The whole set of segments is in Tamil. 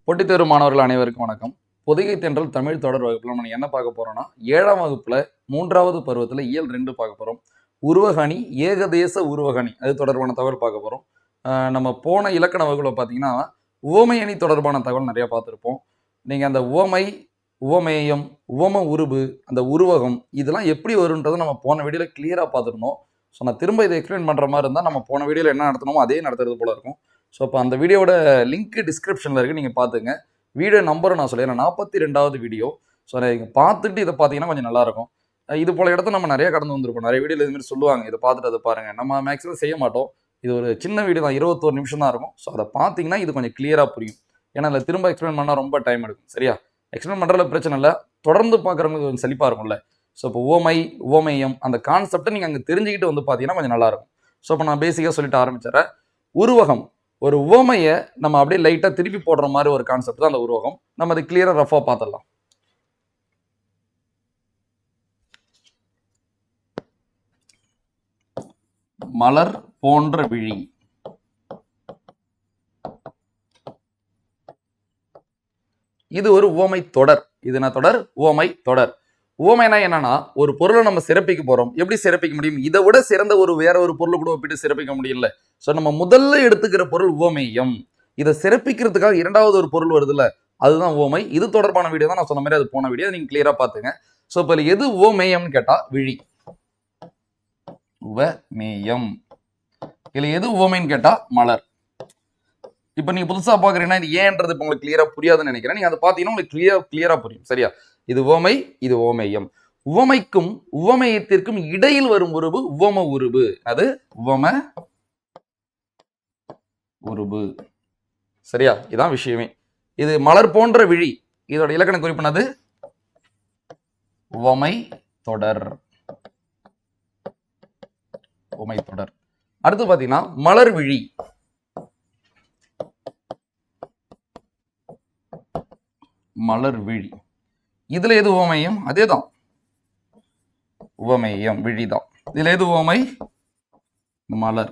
போட்டித் தேர்வு மாணவர்கள் அனைவருக்கும் வணக்கம். பொதிகை தென்றல் தமிழ் தொடர் வகுப்புல நம்ம என்ன பார்க்க போறோம்னா 7ஆம் வகுப்புல 3வது பருவத்துல இயல் 2 பார்க்க போறோம். உருவகணி, ஏகதேச உருவகணி அது தொடர்பான தகவல் பார்க்க போறோம். நம்ம போன இலக்கண வகுப்புல பார்த்தீங்கன்னா உவமை அணி தொடர்பான தகவல் நிறைய பார்த்துருப்போம். நீங்க அந்த உவமை, உவமேயம், உவம உருபு, அந்த உருவகம் இதெல்லாம் எப்படி வரும்ன்றதை நம்ம போன வீடியோல கிளியரா பார்த்துருந்தோம். ஸோ நான் திரும்ப இதை எக்ஸ்பிளைன் பண்ற மாதிரி இருந்தால் நம்ம போன வீடியோல என்ன நடத்தணுமோ அதே நடத்துறது போல இருக்கும். ஸோ அப்போ அந்த வீடியோட லிங்க் டிஸ்கிரிப்ஷனில் இருக்குது, நீங்கள் பார்த்துங்க. வீடியோ நம்பரை நான் சொல்லிடுறேன், 42வது வீடியோ. ஸோ நீங்கள் பார்த்துட்டு இதை பார்த்தீங்கன்னா கொஞ்சம் நல்லாயிருக்கும். இது போல இடத்த நம்ம நிறைய கடந்து வந்திருப்போம். நிறைய வீடியோ இதுமாதிரி சொல்லுவாங்க, இதை பார்த்துட்டு அதை பாருங்கள். நம்ம மேக்ஸிமம் செய்ய மாட்டோம். இது ஒரு சின்ன வீடியோ தான், 21 நிமிஷம் தான் இருக்கும். ஸோ அதை பார்த்தீங்கன்னா இது கொஞ்சம் கிளியராக புரியும். ஏன்னா அதில் திரும்ப எக்ஸ்பிளைன் பண்ணால் ரொம்ப டைம் எடுக்கும். சரியா? எக்ஸ்பிளைன் பண்ணுறதுல பிரச்சனை இல்லை, தொடர்ந்து பார்க்குறவங்களுக்கு கொஞ்சம் சலிப்பாக இருக்கும்ல. ஸோ இப்போ உவமை, உவமேயம் அந்த கான்செப்டை நீங்கள் அங்கே தெரிஞ்சுக்கிட்டு வந்து பார்த்தீங்கன்னா கொஞ்சம் நல்லாயிருக்கும். ஸோ இப்போ நான் பேசிக்காக சொல்லிட்டு ஆரம்பிச்சிடறேன். உருவகம், ஒரு உவமையை நம்ம அப்படியே லைட்டாக திருப்பி போடுற மாதிரி ஒரு கான்செப்ட் தான் அந்த உருவகம். நம்ம அதை கிளியராக ரஃபாக பார்த்துடலாம். மலர் போன்ற விழி, இது ஒரு உவமை தொடர். இது என்ன தொடர்? உவமை தொடர். உவமைனா என்னன்னா, ஒரு பொருளை நம்ம சிறப்பிக்க போறோம். எப்படி சிறப்பிக்க முடியும்? இதை விட சிறந்த வேற ஒரு பொருளை கூட ஒப்பிட்டு சிறப்பிக்க முடியல. ஸோ நம்ம முதல்ல எடுத்துக்கிற பொருள் உவமேயம். இதை சிறப்பிக்கிறதுக்காக இரண்டாவது ஒரு பொருள் வருதுல்ல, அதுதான் உவமை. இது தொடர்பான வீடியோ தான் நான் சொன்ன மாதிரி, அது போன வீடியோ, நீங்க கிளியரா பாத்துங்க. ஸோ இப்போ எது உவமேயம்னு கேட்டா விழி, உவமேயம். இதுல எது உவமைன்னு கேட்டா மலர். இப்போ நீங்க புதுசா பாக்குறீங்கன்னா இது ஏன்றது இப்போ உங்களுக்கு கிளியரா புரியாதுன்னு நினைக்கிறேன். நீங்க அதை பாத்தீங்கன்னா உங்களுக்கு கிளியரா புரியும். சரியா? இது உவமை, இது உவமேயம். உவமைக்கும் உவமேயத்திற்கும் இடையில் வரும் உருவு உவம உருவு. அது உவம உருவு. சரியா? இதான் விஷயமே. இது மலர் போன்ற விழி, இதோட இலக்கண குறிப்பினது உவமை தொடர். உவமை தொடர். அடுத்து பாத்தீங்கன்னா மலர் விழி. மலர் விழி, இதுல எது உவமேயம்? அதேதான், உவமேயம் விழிதான். இதுல எது உவமை? மலர்.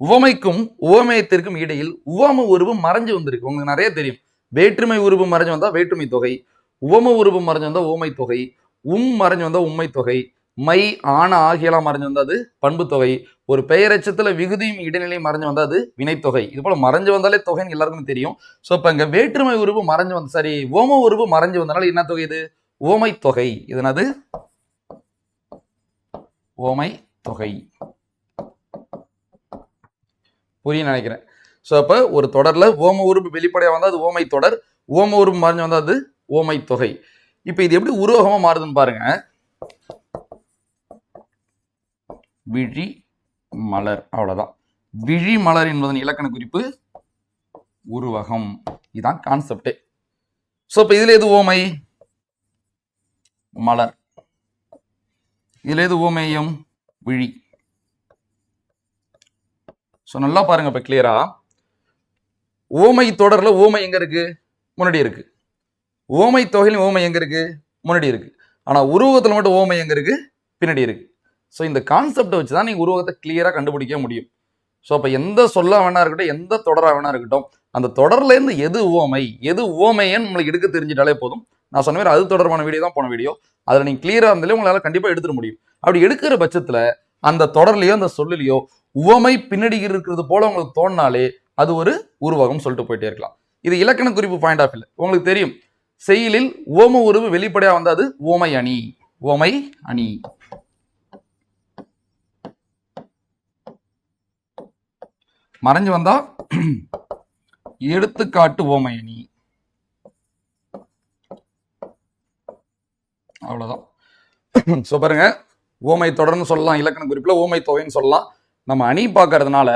உவமைக்கும் உவமேயத்திற்கும் இடையில் உவம உருவு மறைஞ்சு வந்திருக்கு. உங்களுக்கு நிறைய தெரியும். வேற்றுமை உருவு மறைஞ்சு வந்தா வேற்றுமை தொகை, உவம உருவு மறைஞ்சு வந்தா உவமை தொகை, மறைஞ்சு வந்தா உண்மை தொகை, மை ஆன ஆகியெல்லாம் மறைஞ்சு வந்தா அது பண்பு தொகை, ஒரு பெயரெச்சத்துல விகுதியும் இடைநிலையும் மறைஞ்சு வந்தா அது வினைத்தொகை. இது போல மறைஞ்சு வந்தாலே தொகைன்னு எல்லாருக்கும் தெரியும். ஸோ இப்போ இங்க வேற்றுமை உருவு மறைஞ்சு வந்து, சரி, உவம உருவு மறைஞ்சு வந்தனால என்ன தொகை? இது உவமை தொகை. இதனது உவமை தொகை. புரிய நினைக்கிறேன். ஸோ அப்ப ஒரு தொடர்ல உவம உருவு வெளிப்படையா வந்தா அது உவமை தொடர், உவம உருவு மறைஞ்சு வந்தா அது உவமை தொகை. இப்ப இது எப்படி உருவகமா மாறுதுன்னு பாருங்க. விழி மலர், அவ்வளவுதான். விழி மலர் என்பதன் இலக்கண குறிப்பு உருவகம். இதுதான் கான்செப்டே. சோ இப்ப இதுல எது உவமை? மலர். இதுல எது உவமேயம்? விழி. சோ நல்லா பாருங்க இப்ப கிளியரா. உவமை தொடர்ல உவமை எங்க இருக்கு? முன்னாடி இருக்கு. உவமை தொகையிலும் உவமை எங்க இருக்கு? முன்னாடி இருக்கு. ஆனா உருவகத்துல மட்டும் உவமை எங்க இருக்கு? பின்னாடி இருக்கு. ஸோ இந்த கான்செப்டை வச்சு தான் நீங்கள் உருவகத்தை கிளியராக கண்டுபிடிக்க முடியும். ஸோ அப்போ எந்த சொல்ல வேணா இருக்கட்டும், எந்த தொடராக வேணா இருக்கட்டும், அந்த தொடர்லேருந்து எது உவமை, எது உவமையன்னு நம்மளுக்கு எடுக்க தெரிஞ்சிட்டாலே போதும். நான் சொன்ன மாதிரி அது தொடர்பான வீடியோ தான் போன வீடியோ. அதில் நீங்கள் கிளியராக இருந்தாலே உங்களால் கண்டிப்பாக எடுத்துட முடியும். அப்படி எடுக்கிற பட்சத்தில் அந்த தொடர்லையோ அந்த சொல்லிலையோ உவமை பின்னாடி இருக்கிறது போல உங்களுக்கு தோணினாலே அது ஒரு உருவகம் சொல்லிட்டு போயிட்டே இருக்கலாம். இது இலக்கண குறிப்பு பாயிண்ட் ஆஃப் வியூ. உங்களுக்கு தெரியும், செய்யுளில் உவம உருவு வெளிப்படையாக வந்தால் அது உவமை அணி. உவமை அணி. மறைஞ்சு வந்தா எடுத்துக்காட்டு உவமை அணி. அவ்வளவுதான். சோ பாருங்க, உவமை தொடர்னு சொல்லலாம், இலக்கண குறிப்புல உவமை தொகைன்னு சொல்லலாம். நம்ம அணி பார்க்கறதுனால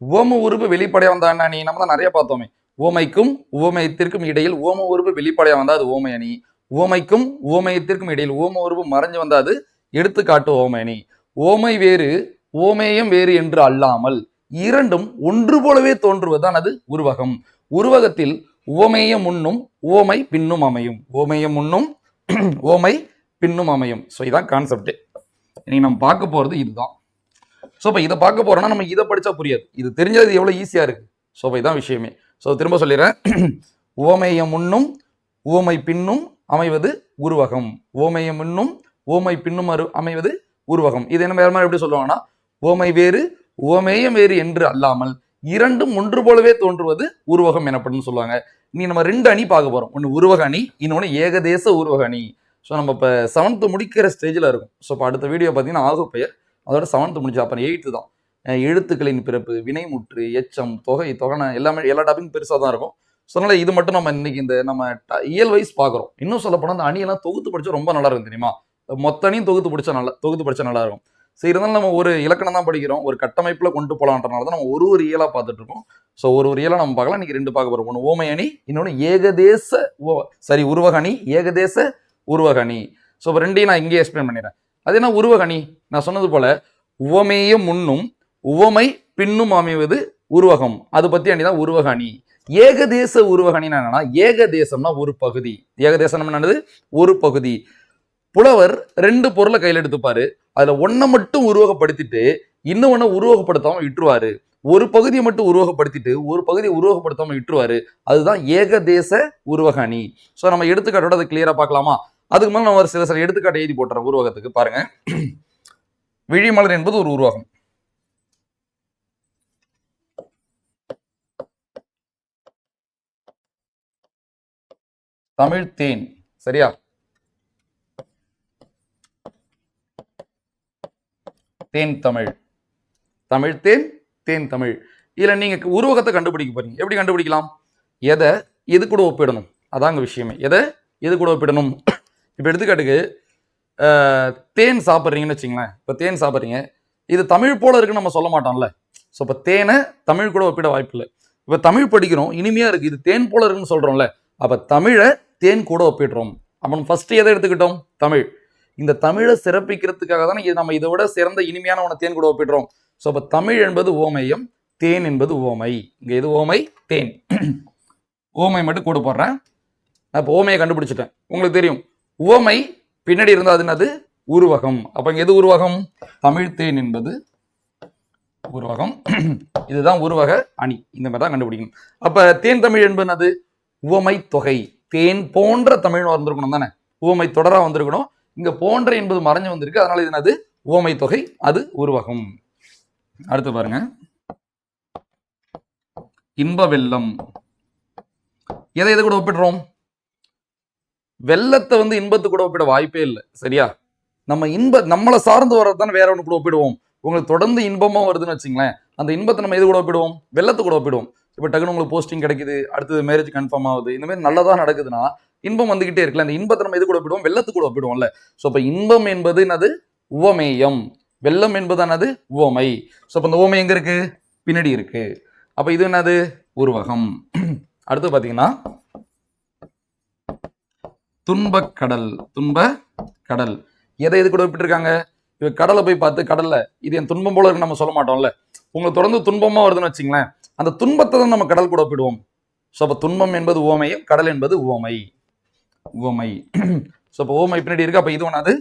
உவம உருவு வெளிப்படையா வந்தா என்ன அணி? நம்ம தான் நிறைய பார்த்தோமே. உவமைக்கும் உவமயத்திற்கும் இடையில் உவம உருவு வெளிப்படையா வந்தா அது உவமை அணி. உவமைக்கும் உவமயத்திற்கும் இடையில் உவம உருவு மறைஞ்சு வந்தா அது எடுத்துக்காட்டு உவமை அணி. உவமை வேறு உவமேயம் வேறு என்று அல்லாமல் இரண்டும் ஒன்று போலவே தோன்றுவதுதான் அது உருவகம். உருவகத்தில் உவமேயம் முன்னும் உவமை பின்னும் அமையும். உவமேயம் முன்னும் உவமை பின்னும் அமையும். ஸோ இதான் கான்செப்ட். இன்னைக்கு நம்ம பார்க்க போறது இதுதான். ஸோ இப்போ இதை பார்க்க போறோம்னா நம்ம இதை படிச்சா புரியாது. இது தெரிஞ்சது எவ்வளவு ஈஸியா இருக்கு. ஸோ இப்போ இதான் விஷயமே. ஸோ திரும்ப சொல்லிடுறேன். உவமேயம் முன்னும் உவமை பின்னும் அமைவது உருவகம். உவமேயம் முன்னும் உவமை பின்னும் அமைவது உருவகம். இது என்ன வேற மாதிரி எப்படி சொல்லுவாங்கன்னா, உவமை வேறு உவமேயம் வேறு என்று அல்லாமல் இரண்டும் ஒன்று போலவே தோன்றுவது உருவகம் எனப்படும் சொல்லுவாங்க. நீ நம்ம 2 அணி பார்க்க போறோம். ஒன்று உருவக அணி, இன்னொன்று ஏகதேச உருவக அணி. ஸோ நம்ம இப்போ 7th முடிக்கிற ஸ்டேஜில் இருக்கும். ஸோ இப்போ அடுத்த வீடியோ பார்த்தீங்கன்னா ஆகுப்பெயர், அதோட 7th முடிச்சு, அப்புறம் 8th தான் எழுத்துக்களின் பிறப்பு, வினைமுற்று, எச்சம், தொகை, தொகை எல்லாமே எல்லா டாபிக்கும் பெருசாக தான் இருக்கும். ஸோ அதனால இது மட்டும் நம்ம இன்னைக்கு இந்த நம்ம இயல் வைஸ் பார்க்குறோம். இன்னும் சொல்ல போனால் அந்த அணியெல்லாம் தொகுத்து படிச்சா ரொம்ப நல்லா இருக்கும் தெரியுமா. மொத்த அணியும் தொகுத்து படிச்சா நல்லா இருக்கும். சரி, இருந்தாலும் நம்ம ஒரு இலக்கணம் தான் படிக்கிறோம், ஒரு கட்டமைப்பில் கொண்டு போகலான்றனால தான் நம்ம ஒரு இயலாக பார்த்துட்டு இருக்கோம். ஸோ ஒரு இயலாக நம்ம பார்க்கலாம். இன்னைக்கு 2 பார்க்க போகிறோம். ஒன்று ஓமை அணி, இன்னொன்று ஏகதேச உருவக அணி, ஏகதேச உருவக அணி. ஸோ இப்போ 2ஐயும் நான் இங்கே எக்ஸ்பிளைன் பண்ணிடுறேன். அது என்ன உருவக அணி? நான் சொன்னது போல உவமேயம் முன்னும் உவமை பின்னும் அமைவது உருவகம். அது பற்றி அணி தான் உருவக அணி. ஏகதேச உருவக அணினா என்னன்னா, ஏகதேசம்னா ஒரு பகுதி, ஏகதேசம் என்னது ஒரு பகுதி. புலவர் 2 பொருளை கையில் எடுத்துப்பாரு, அதுல ஒன்றை மட்டும் உருவகப்படுத்திட்டு இன்னொன்னு உருவகப்படுத்தாம விட்டுருவாரு. ஒரு பகுதியை மட்டும் உருவகப்படுத்திட்டு ஒரு பகுதியை உருவகப்படுத்தாம விட்டுருவாரு. அதுதான் ஏகதேச உருவக அணி. ஸோ நம்ம எடுத்துக்காட்டோட அதை கிளியரா பார்க்கலாமா? அதுக்கு மேலே நம்ம ஒரு சில எடுத்துக்காட்டை எழுதி போட்டுறோம் உருவகத்துக்கு. பாருங்க, விழிமலர் என்பது ஒரு உருவகம். தமிழ் தேன், சரியா? தேன் தமிழ், தமிழ் தேன், தேன் தமிழ். இதுல நீங்க உருவகத்தை கண்டுபிடிக்க போறீங்க. எப்படி கண்டுபிடிக்கலாம்? எதை எது கூட ஒப்பிடணும், அதாங்க விஷயமே. எது கூட ஒப்பிடணும்? இப்போ எடுத்துக்காட்டுக்கு தேன் சாப்பிட்றீங்கன்னு வச்சுங்களேன். இப்போ தேன் சாப்பிட்றீங்க, இது தமிழ் போல இருக்குன்னு நம்ம சொல்ல மாட்டோம்ல. ஸோ இப்போ தேனை தமிழ் கூட ஒப்பிட வாய்ப்பு இல்லை. இப்போ தமிழ் படிக்கிறோம், இனிமையா இருக்கு, இது தேன் போல இருக்குன்னு சொல்றோம்ல. அப்போ தமிழை தேன் கூட ஒப்பிடுறோம். அப்போ ஃபர்ஸ்ட் எதை எடுத்துக்கிட்டோம்? தமிழ். இந்த தமிழை சிறப்பிக்கிறதுக்காக தானே நம்ம இதை விட சிறந்த இனிமையான உன தேன் கூட ஒப்பிடுறோம். ஸோ அப்போ தமிழ் என்பது ஓமேயம், தேன் என்பது ஓமை. இங்க இது ஓமை, தேன். ஓமை மட்டும் கூட போடுறேன். அப்போ ஓமையை கண்டுபிடிச்சிட்டேன். உங்களுக்கு தெரியும், ஓமை பின்னாடி இருந்தால் அது என்னது? உருவகம். அப்போ இங்க எது உருவகம்? தமிழ் தேன் என்பது உருவகம். இதுதான் உருவக அணி. இந்த மாதிரி தான் கண்டுபிடிக்கணும். அப்ப தேன் தமிழ் என்பது அது உவமை தொகை. தேன் போன்ற தமிழ் வந்திருக்கணும் தானே, உவமை தொடரா வந்திருக்கணும். இங்க போன்ற என்பது மறைஞ்சு வந்திருக்கு, அதனால இது என்னது? உவமை தொகை, அது உருவகம். அடுத்து பாருங்க, இன்ப வெள்ளம். எதை கூட ஒப்பிடுறோம்? வெள்ளத்தை இன்பத்து கூட ஒப்பிட வாய்ப்பே இல்லை, சரியா? நம்ம நம்மளை சார்ந்து வர்றதுதானே வேற ஒன்று கூட ஒப்பிடுவோம். உங்களுக்கு தொடர்ந்து இன்பமா வருதுன்னு வச்சுங்களேன், அந்த இன்பத்தை நம்ம எது கூட ஒப்பிடுவோம்? வெள்ளத்து கூட ஒப்பிடுவோம். இப்போ டக்குனு உங்களுக்கு போஸ்டிங் கிடைக்குது, அடுத்தது மேரேஜ் கன்ஃபார்ம் ஆகுது, இந்த மாதிரி நல்லதா நடக்குதுன்னா இன்பம் வந்துகிட்டே இருக்குல்ல, அந்த இன்பத்தை நம்ம எது கூட ஒப்பிடுவோம்? வெள்ளத்து கூட ஒப்பிடுவோம்ல. ஸோ அப்போ இன்பம் என்பது என்னது? உவமேயம். வெள்ளம் என்பது என்னது? உவமை. ஸோ அப்போ இந்த உவமை எங்க இருக்கு? பின்னாடி இருக்கு. அப்ப இது என்னது? உருவகம். அடுத்து பாத்தீங்கன்னா துன்பக்கடல். துன்பக்கடல் எதை எது கூட ஒப்பிட்டிருக்காங்க? இப்போ கடலை போய் பார்த்து கடல்ல இது என் துன்பம் போல இருக்கு நம்ம சொல்ல மாட்டோம்ல. உங்களுக்கு தொடர்ந்து துன்பமா வருதுன்னு வச்சுங்களேன், அந்த துன்பத்தை தான் நம்ம கடல் கூட ஒப்பிடுவோம். ஸோ அப்போ துன்பம் என்பது உவமையும், கடல் என்பது உவமை. உவமை. ஸோ இப்போ உவமை பின்னாடி இருக்கு, அப்போ இது ஒன்றாது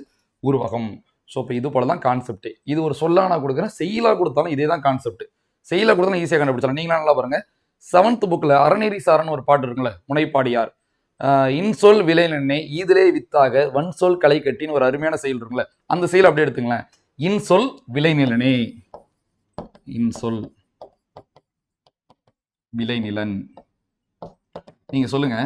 உருவகம். ஸோ இப்போ இது போல தான் கான்செப்ட். இது ஒரு சொல்லா நான் கொடுக்குறேன், செயலா கொடுத்தாலும் இதே தான் கான்செப்ட். செயலா கொடுத்தாலும் ஈஸியாக கண்டுபிடிச்சலாம். நீங்களா நல்லா பாருங்க, 7th புக்ல அறநெறி சாரன்னு ஒரு பாட்டு இருக்குல்ல, முனைப்பாடியார். இன்சொல் விலை நெண்ணே ஈதிலே வித்தாக வன்சொல் களை கட்டின்னு ஒரு அருமையான செயல் இருக்குல்ல, அந்த செயல் அப்படியே எடுத்துங்களேன். இன்சொல் விலை நிலனே, இன்சொல் விலை நிலன். நீங்க சொல்லுங்க,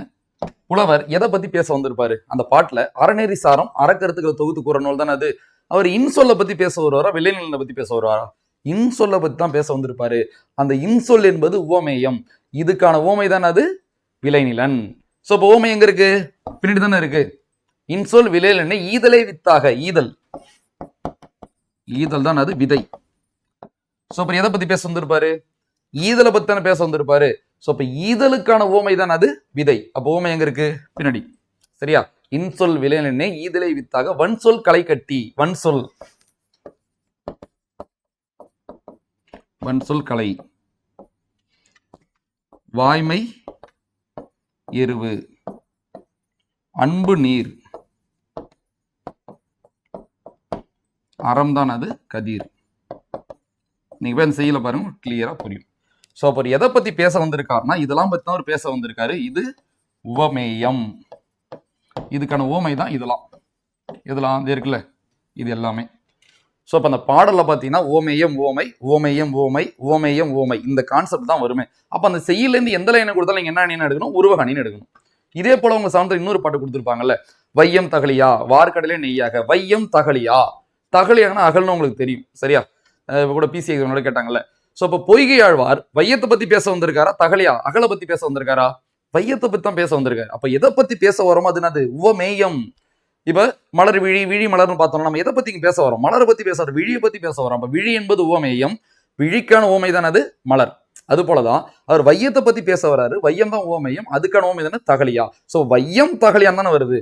புலவர் எதை பத்தி பேச வந்திருப்பாரு அந்த பாட்டுல? அறநெறி சாரம் அறக்கருத்துக்களை தொகுத்து கூற நூல் தானே அது. அவர் இன்சொல்லை பத்தி பேச வருவாரா, விளைநிலனை பத்தி பேச வருவாரா? இன்சொல்லை பத்தி தான் பேச வந்திருப்பாரு. அந்த இன்சொல் என்பது உவமேயம், இதுக்கான உவமை தான் அது விளைநிலன். சோ இப்போ உவமை எங்க இருக்கு? பின்னாடி தானே இருக்கு. இன்சொல் விளைநிலனை ஈதலை வித்தாக, ஈதல், ஈதல் தான் அது விதை. சோ அப்ப எதை பத்தி பேச வந்திருப்பாரு? ஈதலை பத்தி தானே பேச வந்திருப்பாரு. சோ அப்ப ஈதலுக்கான உவமை தான் அது விதை. அப்ப உவமை எங்க இருக்கு? பின்னாடி, சரியா? இன்சொல் விளைநிலனை ஈதலை வித்தாக வன்சொல் களை கட்டி, வன்சொல், வன்சொல் களை, வாய்மை எருவு, அன்பு நீர், அறம் தான் அது கதிர். நீங்க போய் அந்த செய்யல பாருங்க, கிளியரா புரியும். ஸோ அப்போ எதை பத்தி பேச வந்திருக்காருன்னா இதெல்லாம் பத்தி தான் அவர் பேச வந்திருக்காரு. இது உவமேயம். இதுக்கான ஓமை தான் இதெல்லாம் இருக்குல்ல, இது எல்லாமே. ஸோ அப்போ அந்த பாடலில் பார்த்தீங்கன்னா ஓமேயம் ஓமை, ஓமேயம் ஓமை, ஓமேயம் ஓமை, இந்த கான்செப்ட் தான் வருமே. அப்போ அந்த செய்யிலேருந்து எந்த லைனை கொடுத்தாலும் நீங்கள் என்ன எடுக்கணும், உருவகணின்னு எடுக்கணும். இதே போல உங்க சார்ந்த இன்னொரு பாட்டு கொடுத்துருப்பாங்கல்ல, வையம் தகலியா வார்க்கடலே நெய்யாக, வையம் தகலியா, தகலியாங்கன்னா அகல்னு உங்களுக்கு தெரியும் சரியா, கூட பிசி எக்ஸாமோட கேட்டாங்கல்ல. ஸோ அப்போ பொய்கை ஆழ்வார் வையத்தை பத்தி பேச வந்திருக்காரா, தகலியா அகலை பத்தி பேச வந்திருக்காரா? வையத்தை பத்தி தான் பேச வந்திருக்காரு. அப்ப எதை பத்தி பேச வரோமோ அது உவமேயம். இப்ப மலர் விழி, விழி மலர்னு பார்த்தோம்னா நம்ம எதை பத்தி பேச வரோம், மலரை பத்தி பேச வரோம், விழியை பத்தி பேச வரோம். அப்ப விழி என்பது உவமேயம், விழிக்கான ஓமை தான் அது மலர். அது போலதான் அவர் வையத்தை பத்தி பேச வராரு, வையம் தான் ஓமையம், அதுக்கான ஓமை தானே தகலியா. சோ வையம் தகலியான் தானே வருது.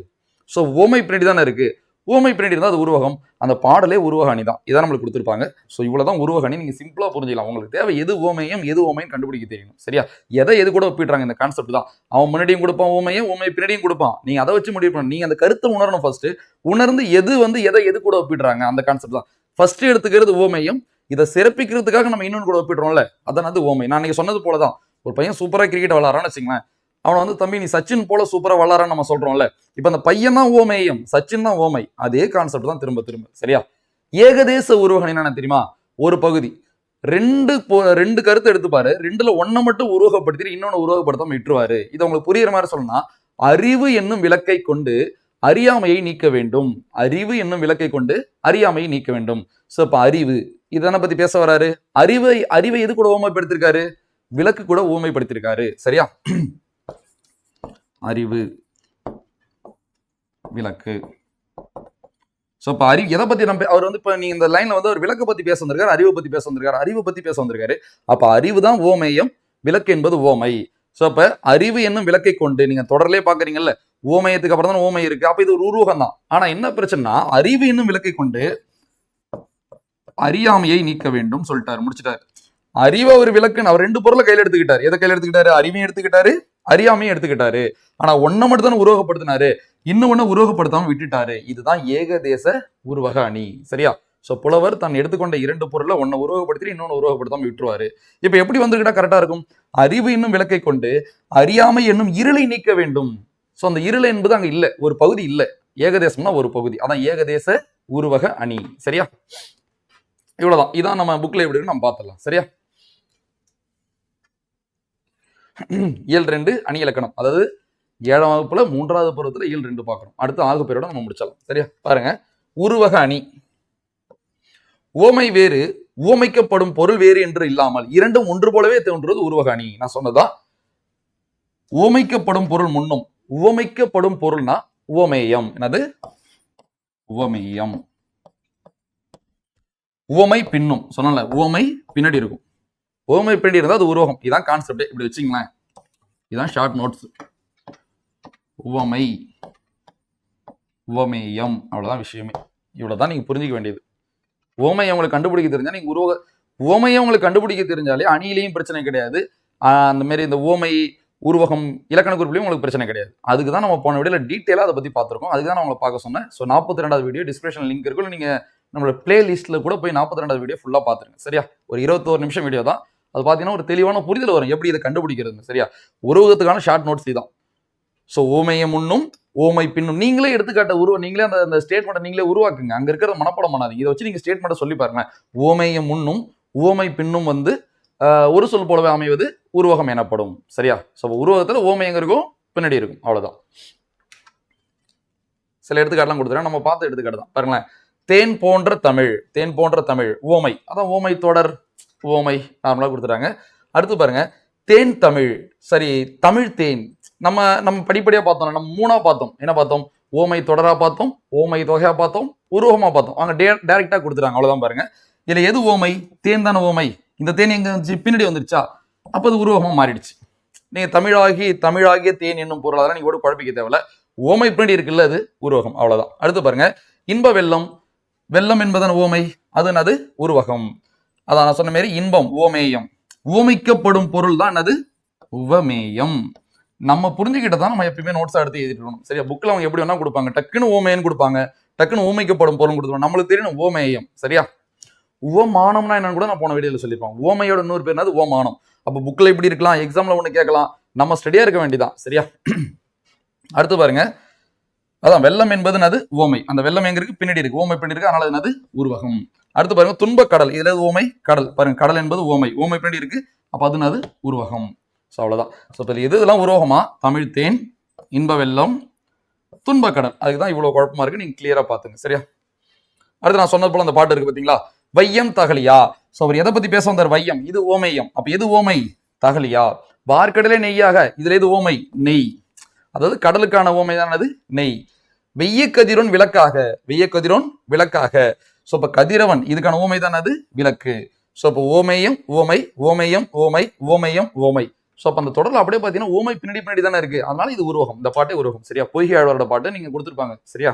சோ ஓமை பின்னாடி தானே இருக்கு, ஓமை பின்னாடி இருந்தால் அது உருவகம். அந்த பாடலே உருவகணி தான், இதான் நம்மளுக்கு கொடுத்துருப்பாங்க. ஸோ இவ்வளவுதான் உருவகணி. நீங்க சிம்பிளா புரிஞ்சுக்கலாம். உங்களுக்கு தேவை எது ஓமையும் எது ஓமையும் கண்டுபிடிக்க தெரியணும் சரியா. எது கூட ஒப்பிடுறாங்க, இந்த கான்செப்ட் தான். அவன் முன்னாடியும் கொடுப்பான் ஓமையும், ஓமை பின்னாடியும் கொடுப்பான். நீங்க அதை வச்சு முடிவு பண்ணணும். நீங்க அந்த கருத்தை உணரணும் ஃபர்ஸ்ட். உணர்ந்து எது கூட ஒப்பிடுறாங்க அந்த கான்செப்ட் தான். ஃபர்ஸ்ட் எடுத்துக்கிறது ஓமையும், இதை சிறப்பிக்கிறதுக்காக நம்ம இன்னொன்று கூட ஒப்பிடுறோம்ல, அதான் அது ஓமை. நான் நீங்க சொன்னது போலதான். ஒரு பையன் சூப்பரா கிரிக்கெட் விளாட்றான்னு வச்சுங்களேன், அவனை தம்பி நீ சச்சின் போல சூப்பரா விளாட்றான்னு நம்ம சொல்றோம்ல. இப்ப அந்த பையன் தான் ஓமேயம், சச்சின் தான் ஓமை. அதே கான்செப்ட் தான் திரும்ப சரியா. ஏகதேச உருவகணி என்ன தெரியுமா, ஒரு பகுதி ரெண்டு கருத்து எடுத்துப்பாரு, ரெண்டுல ஒன்ன மட்டும் உருவகப்படுத்தி இன்னொன்னு உருவகப்படுத்தாம விட்டுருவாரு. இது உங்களுக்கு புரியுற மாதிரி சொல்லணும்னா, அறிவு என்னும் விளக்கை கொண்டு அறியாமையை நீக்க வேண்டும், அறிவு என்னும் விளக்கை கொண்டு அறியாமையை நீக்க வேண்டும். சோ இப்ப அறிவு இதனை பத்தி பேச வராரு. அறிவை எது கூட ஊமைப்படுத்திருக்காரு, விளக்கு கூட ஊமைப்படுத்திருக்காரு சரியா. அறிவு விளக்கு. சோ இப்ப அறிவு எதை பத்தி நம்ம அவர் இப்ப நீங்க இந்த லைன்ல ஒரு விளக்க பத்தி பேச வந்திருக்காரு, அறிவை பத்தி பேச வந்திருக்காரு, அறிவை பத்தி பேச வந்திருக்காரு. அப்ப அறிவு தான் ஓமேயம், விளக்கு என்பது ஓமை. சோ அப்ப அறிவு என்னும் விளக்கை கொண்டு நீங்க தொடர்லயே பாக்குறீங்கல்ல, ஓமயத்துக்கு அப்புறம் தான் ஓமை இருக்கு. அப்ப இது ஒரு உருவகம் தான். ஆனா என்ன பிரச்சனைனா, அறிவு என்னும் விளக்கை கொண்டு அறியாமையை நீக்க வேண்டும் சொல்லிட்டாரு, முடிச்சிட்டாரு. அறிவை ஒரு விளக்குன்னு அவர் ரெண்டு பொருளை கையில எடுத்துக்கிட்டாரு. எதை கையில எடுத்துக்கிட்டாரு, அறிவையும் எடுத்துக்கிட்டாரு, அறியாமையும் எடுத்துக்கிட்டாரு. ஆனா ஒன்ன மட்டும் தான் உருவகப்படுத்தினாரு, இன்னொன்னு உருவகப்படுத்தாம விட்டுட்டாரு. இதுதான் ஏகதேச உருவக அணி சரியா. சோ புலவர் தான் எடுத்துக்கொண்ட இரண்டு பொருளை ஒன்ன உருவகப்படுத்தி இன்னொன்னு உருவகப்படுத்தாம விட்டுருவாரு. இப்ப எப்படி வந்துகிட்டா கரெக்டா இருக்கும், அறிவு என்னும் விளக்கை கொண்டு அறியாமை என்னும் இருளை நீக்க வேண்டும். சோ அந்த இருளை என்பது அங்க இல்ல, ஒரு பகுதி இல்ல, ஏகதேசம்னா ஒரு பகுதி. அதான் ஏகதேச உருவக அணி சரியா. இவ்வளவுதான், இதான் நம்ம புக்ல எப்படி நம்ம பார்த்துடலாம் சரியா. இயல் 2 அணி இலக்கணம், அதாவது 7ஆம் வகுப்புல 3வது பருவத்துல இயல் 2 பார்க்கணும். அடுத்து ஆகுப்பெயரோட நம்ம முடிச்சிடலாம் சரியா. பாருங்க, உருவக அணி. ஓமை வேறு, உவமைக்கப்படும் பொருள் வேறு என்று இல்லாமல் இரண்டும் ஒன்று போலவே தோன்றுவது உருவக அணி. நான் சொன்னதா, உவமைக்கப்படும் பொருள் முன்னும், உவமைக்கப்படும் பொருள்னா உவமேயம். என்னது உவமேயம். உவமை பின்னும் சொன்னல, உவமை பின்னாடி இருக்கும், உவமை பின்னாடி இருந்தா அது உருவகம். இதான் கான்செப்ட். இப்படி வச்சுங்களேன், இதான் ஷார்ட் நோட்ஸ். உவமை உவமேயம், அவ்வளவுதான் விஷயமே. இவ்வளவுதான் நீங்க புரிஞ்சிக்க வேண்டியது. உவமையை உங்களுக்கு கண்டுபிடிக்க தெரிஞ்சா நீங்க உவமையை உங்களுக்கு கண்டுபிடிக்க தெரிஞ்சாலே அணியிலையும் பிரச்சனை கிடையாது. அந்த மாதிரி இந்த உவமை உருவகம் இலக்கண குறிப்பிலையும் உங்களுக்கு பிரச்சனை கிடையாது. அதுக்கு தான் நம்ம போன வீடியோல டீட்டெயிலா அதை பத்தி பார்த்திருக்கோம். அதுக்கு தான் நான் உங்களை பார்க்க சொன்னேன். ஸோ 42வது வீடியோ டிஸ்கிரிப்ஷன் லிங்க் இருக்கும், நீங்க நம்மளோட பிளே லிஸ்ட்ல கூட போய் 42வது வீடியோ ஃபுல்லா பாத்துருங்க சரியா. ஒரு 21 நிமிஷம் வீடியோ தான். அது பாத்தீங்கன்னா ஒரு தெளிவான புரிதல் வரும் எப்படி இதை கண்டுபிடிக்கிறது சரியா. உருவகத்துக்கான ஷார்ட் நோட்ஸ் தான். ஸோ ஓமையை முன்னும் ஓமை பின்னும் நீங்களே எடுத்துக்காட்ட நீங்களே அந்த ஸ்டேட்மெண்ட்டை நீங்களே உருவாக்குங்க. அங்க இருக்கிற மனப்படம் பண்ணாதீங்க. இதை வச்சு நீங்க ஸ்டேட்மெண்ட்டை சொல்லி பாருங்க. ஓமையை முன்னும் ஓமை பின்னும் ஒரு சொல் போலவே அமைவது உருவகம் எனப்படும் சரியா. ஸோ உருவகத்துல ஓமை எங்க இருக்கும், பின்னாடி இருக்கும், அவ்வளவுதான். சில எடுத்துக்காட்டுலாம் கொடுத்துறேன், நம்ம பார்த்து எடுத்துக்காட்டு தான் பாருங்களேன். தேன் போன்ற தமிழ், தேன் போன்ற தமிழ் ஓமை, அதான் ஓமை தொடர் ஓமை நார்மலா கொடுத்துறாங்க. அடுத்து பாருங்க, தேன் தமிழ், சரி தமிழ் தேன். நம்ம படிப்படியா பார்த்தோம், நம்ம 3ஆ பார்த்தோம். என்ன பார்த்தோம், ஓமை தொடரா பார்த்தோம், ஓமை தொகையா பார்த்தோம், உருவகமா பார்த்தோம். அவங்க டைரக்டா கொடுத்துறாங்க, அவ்வளவுதான். பாருங்க, இதுல எது ஓமை, தேன் தானே ஓமை. இந்த தேன் எங்க இருந்துச்சு, பின்னாடி வந்துருச்சா, அப்ப அது உருவகமா மாறிடுச்சு. நீங்க தமிழாகிய தேன் என்னும் பொருள், அதெல்லாம் நீங்க கூட குழப்பிக்க தேவையில்ல. ஓமை பின்னாடி இருக்குல்ல, அது உருவகம், அவ்வளவுதான். அடுத்து பாருங்க, இன்ப வெள்ளம், வெள்ளம் என்பதன் ஓமை, அது உருவகம். அதான் நான் சொன்ன மாதிரி இன்பம் ஓமேயம், உவமைக்கப்படும் பொருள் தான் அது உவமேயம். நம்ம புரிஞ்சுக்கிட்டதான் நம்ம எப்பயுமே நோட்ஸா எடுத்து எழுதிட்டு இருக்கணும் சரியா. புக்ல அவங்க எப்படி வேணா கொடுப்பாங்க, டக்குன்னு ஓமையன்னு கொடுப்பாங்க, டக்குன்னு ஊமைக்கப்படும் பொருள் கொடுத்துருவோம். நம்மளுக்கு தெரியும் ஓமேயம் சரியா. உவமானம்னா என்னன்னு கூட நான் போன வீடியோல சொல்லியிருப்பேன். ஓமையோட இன்னொரு பேர் என்னது, ஓமானம். அப்ப புக்ல இப்படி இருக்கலாம், எக்ஸாம்ல ஒண்ணு கேட்கலாம், நம்ம ஸ்டடியா இருக்க வேண்டியதான் சரியா. அடுத்து பாருங்க, அதான் வெள்ளம் என்பது என்னது? ஓமை. அந்த வெள்ளம் எங்க இருக்கு? பின்னாடி இருக்கு. ஓமை பின்னாடி இருக்கு, அதனால என்னது? உருவகம். அடுத்து பாருங்க, துன்பக் கடல். இதுல ஓமை கடல். பாருங்க, கடல் என்பது ஓமை. ஓமை பின்னாடி இருக்கு, அப்ப அது என்னது? உருவகம். ஸோ அவ்வளவுதான். ஸோ இப்போ இதெல்லாம் உருவகமா? தமிழ் தேன், இன்ப வெள்ளம், துன்பக் கடல். அதுக்கு தான் இவ்வளவு குழப்பமா இருக்கு. நீங்க கிளியரா பாத்துங்க. சரியா? அடுத்து நான் சொன்னது போல அந்த பாட்டு இருக்கு பாத்தீங்களா? வையம் தகலியா. ஸோ அவர் எதை பத்தி பேச வந்தார்? வையம். இது ஓமையம். அப்ப எது ஓமை? தகலியா. வார்க்கடலே நெய்யாக. இதுல எது ஓமை? நெய். அதாவது கடலுக்கான ஓமை தானது? நெய். வெய்ய கதிரோன் விளக்காக. வெய்ய கதிரோன் விளக்காக. ஸோ இப்ப கதிரவன், இதுக்கான ஓமை தான் அது? விளக்கு. ஸோ இப்போ ஓமேயம் ஓமை, ஓமேயம் ஓமை, ஓமேயம் ஓமை. ஸோ அப்போ அந்த தொடர்ல அப்படியே பார்த்தீங்கன்னா ஓமை பின்னாடி தானே இருக்கு. அதனால இது உருவகம். இந்த பாட்டே உருவகம். சரியா? பொய்கை ஆழ்வாரோட பாட்டு நீங்க கொடுத்துருப்பாங்க. சரியா?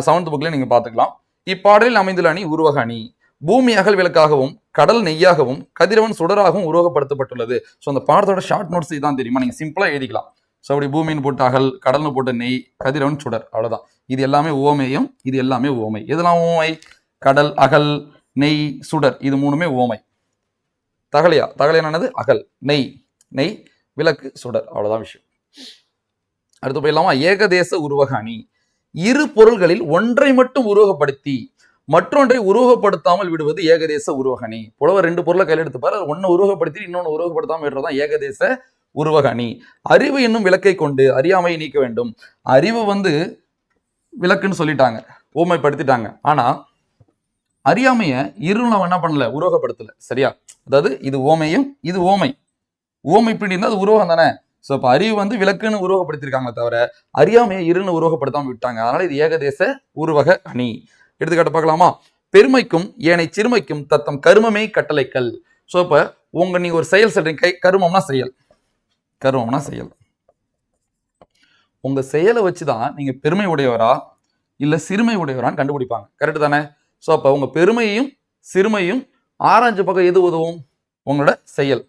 7th புக்ல நீங்க பாத்துக்கலாம். இப்பாடலில் அமைந்துள்ள அணி உருவக அணி. பூமி அகல் விளக்காகவும், கடல் நெய்யாகவும், கதிரவன் சுடராகவும் உருவகப்படுத்தப்பட்டுள்ளது. ஸோ அந்த பாடத்தோட ஷார்ட் நோட்ஸ் இதான் தெரியுமா? நீங்க சிம்பிளா எழுதிக்கலாம். ஸோ அப்படி பூமின்னு போட்டு அகல், கடல்னு போட்டு நெய், கதிரவன் சுடர். அவ்வளவுதான். இது எல்லாமே ஓமேயம், இது எல்லாமே ஓமை. இதெல்லாம் ஓமை? கடல், அகல், நெய், சுடர், இது மூணுமே ஓமை. தகலையா? தகலையானது அகல், நெய், நெய், விளக்கு, சுடர். அவ்வளவுதான் விஷயம். அடுத்து போயிடலாமா? ஏகதேச உருவக அணி. இரு பொருள்களில் ஒன்றை மட்டும் உருவகப்படுத்தி மற்றொன்றை உருவகப்படுத்தாமல் விடுவது ஏகதேச உருவக அணி. புலவர் 2 பொருளை கையில் எடுத்துப்பாரு, ஒன்னு உருவகப்படுத்தி இன்னொன்னு உருவகப்படுத்தாமல் விடுறதுதான் ஏகதேச உருவக அணி. அறிவு என்னும் விளக்கை கொண்டு அறியாமையை நீக்க வேண்டும். அறிவு விளக்குன்னு சொல்லிட்டாங்க, ஊமைப்படுத்திட்டாங்க. ஆனா அறியாமைய இருளம் என்ன பண்ணல? உருவகப்படுத்தல. சரியா? அதாவது இது ஓமையும், இது ஓமை. ஓமை இப்படி இருந்தா அது உருவகம் தானே. ஸோ இப்போ அறிவு விளக்குன்னு உருவகப்படுத்திருக்காங்க தவிர அறியாமையை இருன்னு உருவகப்படுத்தாம விட்டாங்க. அதனால இது ஏகதேச உருவக அணி. எடுத்துக்காட்டு பார்க்கலாமா? பெருமைக்கும் ஏனை சிறுமைக்கும் தத்தம் கருமமே கட்டளைக்கல். ஸோ இப்ப நீங்க ஒரு செயல் சொல்றீங்க, கருமம்னா செயல், கருமம்னா செயல். உங்க செயலை வச்சுதான் நீங்க பெருமை உடையவரா இல்ல சிறுமை உடையவரான்னு கண்டுபிடிப்பாங்க. கரெக்ட் தானே? ஸோ அப்ப உங்க பெருமையும் சிறுமையும் ஆராய்ஞ்சு பக்கம் எது உதவும்? உங்களோட செயல்.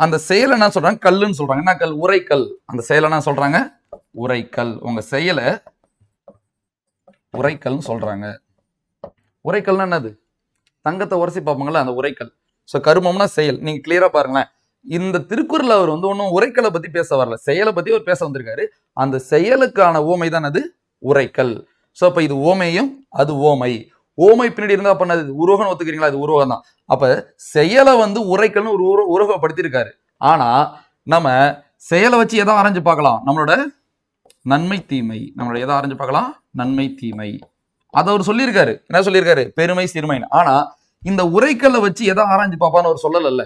அந்த செயலை என்ன சொல்றாங்க? கல்லுன்னு சொல்றாங்க. என்ன கல்? உரைக்கல். அந்த செயலை என்ன சொல்றாங்க? உரைக்கல். உங்க செயலை உரைக்கல்னு சொல்றாங்க. உரைக்கல்னா என்னது? தங்கத்தை உரசி பார்ப்பாங்கல்ல, அந்த உரைக்கல். ஸோ கருமம்னா செயல். நீங்க கிளியரா பாருங்களேன். இந்த திருக்குறள் அவர் ஒன்னும் உரைக்கலை பத்தி பேச வரல, செயலை பத்தி அவர் பேச வந்திருக்காரு. அந்த செயலுக்கான ஓமை தான் அது உரைக்கல். ஸோ அப்ப இது ஓமையும், அது ஓமை. ஓமை பின்னாடி இருந்தா பண்ணது உருவகம் ஒத்துக்கிறீங்களா? இது உருவகம் தான். அப்ப செயலை உரைக்கல்னு ஒரு உருவகப்படுத்தியிருக்காரு. ஆனா நம்ம செயலை வச்சு எதை ஆராய்ஞ்சு பார்க்கலாம்? நம்மளோட நன்மை தீமை. நம்மளோட எதை ஆராய்ஞ்சு பார்க்கலாம்? நன்மை தீமை. அதை அவர் சொல்லியிருக்காரு. என்ன சொல்லியிருக்காரு? பெருமை சிறுமை. ஆனா இந்த உரைக்கல்லை வச்சு எதை ஆராய்ஞ்சு பார்ப்பான்னு அவர் சொல்லல.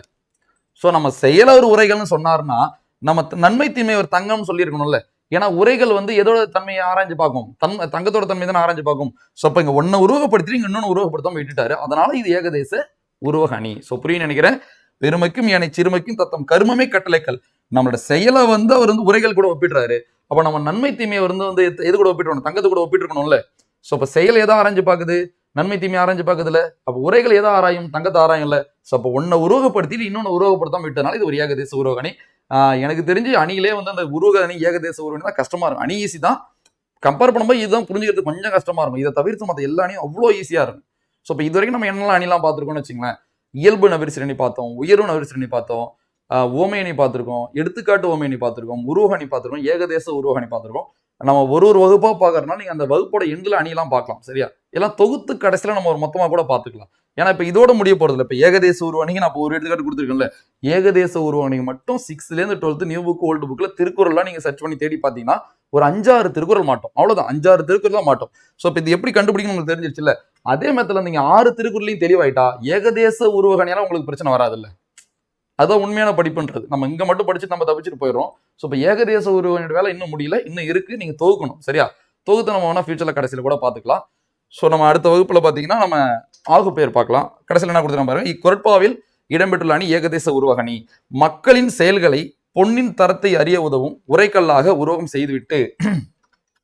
ஸோ நம்ம செயல ஒரு உரைகள்னு சொன்னார்னா நம்ம நன்மை தீமை ஒரு தங்கம்னு சொல்லியிருக்கணும்ல. ஏன்னா உரைகள் எதோட தன்மையை ஆராய்ஞ்சு பார்க்கும்? தங்கத்தோட தன்மை தான் ஆராய்ஞ்சு பார்க்கும். ஸோ அப்ப இங்க ஒன்னு உருவகப்படுத்தி இங்க இன்னொன்னு உருவகப்படுத்தாம விட்டுட்டாரு. அதனால இது ஏகதேச உருவக அணி. ஸோ புரிய நினைக்கிறேன். பெருமைக்கும் ஏனை சிறுமைக்கும் தத்தம் கருமமே கட்டளைக்கல். நம்மளோட செயலை அவர் உரைகள் கூட ஒப்பிடுறாரு. அப்ப நம்ம நன்மை தீமையை எது கூட ஒப்பிட்டு? தங்கத்து கூட ஒப்பிட்டு இருக்கணும்ல. ஸோ அப்ப செயல் எதை ஆராய்ஞ்சு பார்க்குது? நன்மை தீமை ஆராய்ஞ்சு பார்க்குதுல. அப்ப உரைகள் எதை ஆராயும்? தங்கத்தை ஆராயும்ல. ஸோ அப்போ ஒன்னை உருவகப்படுத்தி இன்னொன்னு உருவகப்படுத்தாம விட்டனால இது ஒரு ஏகதேச உருவக அணி. எனக்கு தெரிஞ்சு அணியிலே அந்த உருவக அணி ஏகதேச உருவக தான் கஷ்டமா இருக்கும். அணி ஈஸி தான், கம்பேர் பண்ணும்போது இதுதான் புரிஞ்சுக்கிறது கொஞ்சம் கஷ்டமா இருக்கும். இதை தவிர்த்து மற்ற எல்லா அணியும் அவ்வளோ ஈஸியா இருக்கும். ஸோ இப்போ இது வரைக்கும் நம்ம என்னெல்லாம் அணிலாம் பார்த்துருக்கோம்னு வச்சுங்களேன். இயல்பு நவிர்ச்சி அணி பார்த்தோம், உயர்வு நவிர்ச்சி அணி பார்த்தோம், ஓமை அணி பார்த்துருக்கோம், எடுத்துக்காட்டு ஓமை அணி பார்த்துருக்கோம், உருவக அணி பார்த்துருக்கோம், ஏகதேச உருவக அணி பார்த்துருக்கோம். நம்ம ஒரு வகுப்பா பார்க்கறதுனால நீங்க அந்த வகுப்போட எண்ணில் அணியெல்லாம் பார்க்கலாம். சரியா? எல்லாம் தொகுத்து கடைசியில நம்ம ஒரு மொத்தமா கூட பார்த்துக்கலாம். ஏன்னா இப்ப இதோட முடிய போறது இல்லை. இப்ப ஏகதேச உருவணிக்கு நான் ஒரு எடுத்துக்காட்டு கொடுத்துருக்கேன்ல. ஏகதேச உருவணிக்கு மட்டும் 6th இருந்து 12th நியூ புக் ஓல்டு புக்ல திருக்குறள்லாம் நீங்க சர்ச் பண்ணி தேடி பார்த்தீங்கன்னா ஒரு 5-6 திருக்குறள் மாட்டோம். அவ்வளவுதான், 5-6 திருக்குறள் தான் மாட்டோம். ஸோ இப்போ இது எப்படி கண்டுபிடிக்கணும் உங்களுக்கு தெரிஞ்சிருச்சு இல்ல. அதே மெத்தட்ல நீங்க 6 திருக்குறளையும் தெளிவாயிட்டா ஏகதேச உருவகணியால உங்களுக்கு பிரச்சனை வராது இல்ல. அதான் உண்மையான படிப்புன்றது. நம்ம இங்க மட்டும் படிச்சுட்டு நம்ம தப்பிச்சுட்டு போயிடும். ஸோ இப்போ ஏகதேச உருவகணியோட வேலை இன்னும் முடியல, இன்னும் இருக்கு. நீங்க தொகுக்கணும். சரியா? தொகுத்து நம்ம வேணா ஃபியூச்சர்ல கடைசியில கூட பார்த்துக்கலாம். ஸோ நம்ம அடுத்த வகுப்புல பார்த்தீங்கன்னா நம்ம ஆகு பெயர் பார்க்கலாம். கடைசியில் என்ன கொடுத்துருக்கோம் பாருங்க. இக்குறட்பாவில் இடம்பெற்றுள்ள அணி ஏகதேச உருவக அணி. மக்களின் செயல்களை பொன்னின் தரத்தை அறிய உதவும் உரைக்கல்லாக உருவகம் செய்துவிட்டு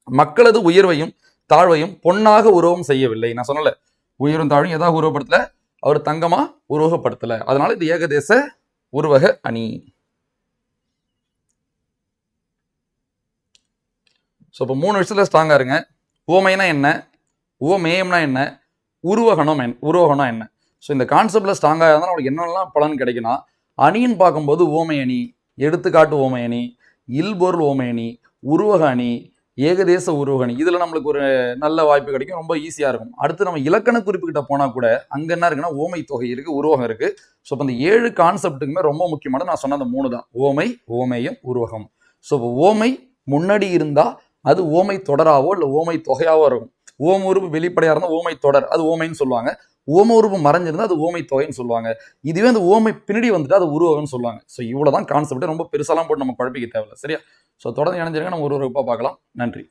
மக்களது உயர்வையும் தாழ்வையும் பொன்னாக உருவம் செய்யவில்லை. நான் சொன்னல, உயரும் தாழ்வையும் எதாவது உருவப்படுத்தல, அவர் தங்கமா உருவகப்படுத்தல. அதனால இது ஏகதேச உருவக அணி. ஸோ இப்போ 3 விஷயத்துல ஸ்ட்ராங்கா இருங்க. ஓமைனா என்ன, ஓமேயம்னா என்ன, உருவகம்னா என்ன. ஸோ இந்த கான்செப்ட்ல ஸ்ட்ராங்கா இருந்தால் நம்மளுக்கு என்னெல்லாம் பலன் கிடைக்குன்னா, அணின்னு பார்க்கும்போது ஓமை அணி, எடுத்துக்காட்டு ஓமை அணி, இல்பொருள் ஓமை அணி, உருவகாணி, ஏகதேச உருவகாணி. இதுல நம்மளுக்கு ஒரு நல்ல வாய்ப்பு கிடைக்கும், ரொம்ப ஈஸியா இருக்கும். அடுத்து நம்ம இலக்கண குறிப்புகிட்ட போனா கூட அங்க என்ன இருக்குன்னா ஓமை தொகை இருக்கு, உருவகம் இருக்கு. ஸோ இப்போ இந்த 7 கான்செப்ட்டுக்குமே ரொம்ப முக்கியமானது நான் சொன்ன அந்த 3 தான். ஓமை, ஓமேயம், உருவகம். ஸோ இப்போ ஓமை முன்னாடி இருந்தா அது ஓமை தொடராவோ இல்லை ஓமை தொகையாவோ இருக்கும். ஓம உறுப்பு வெளிப்படையா இருந்தால் ஓமை தொடர், அது ஓமைன்னு சொல்லுவாங்க. ஓம உறுப்பு மறைஞ்சிருந்தா அது ஓமை தொகைன்னு சொல்லுவாங்க. இதுவே அந்த ஓமை பின்னாடி வந்துட்டு அது உருவகம்னு சொல்லுவாங்க. ஸோ இவ்வளவுதான் கான்செப்ட். ரொம்ப பெருசாலாம் போட்டு நம்ம குழப்பிக்க தேவையில்லை. சரியா? ஸோ தொடர்ந்து இணைஞ்சிருங்க, நம்ம ஒரு வகுப்பா பார்க்கலாம். நன்றி.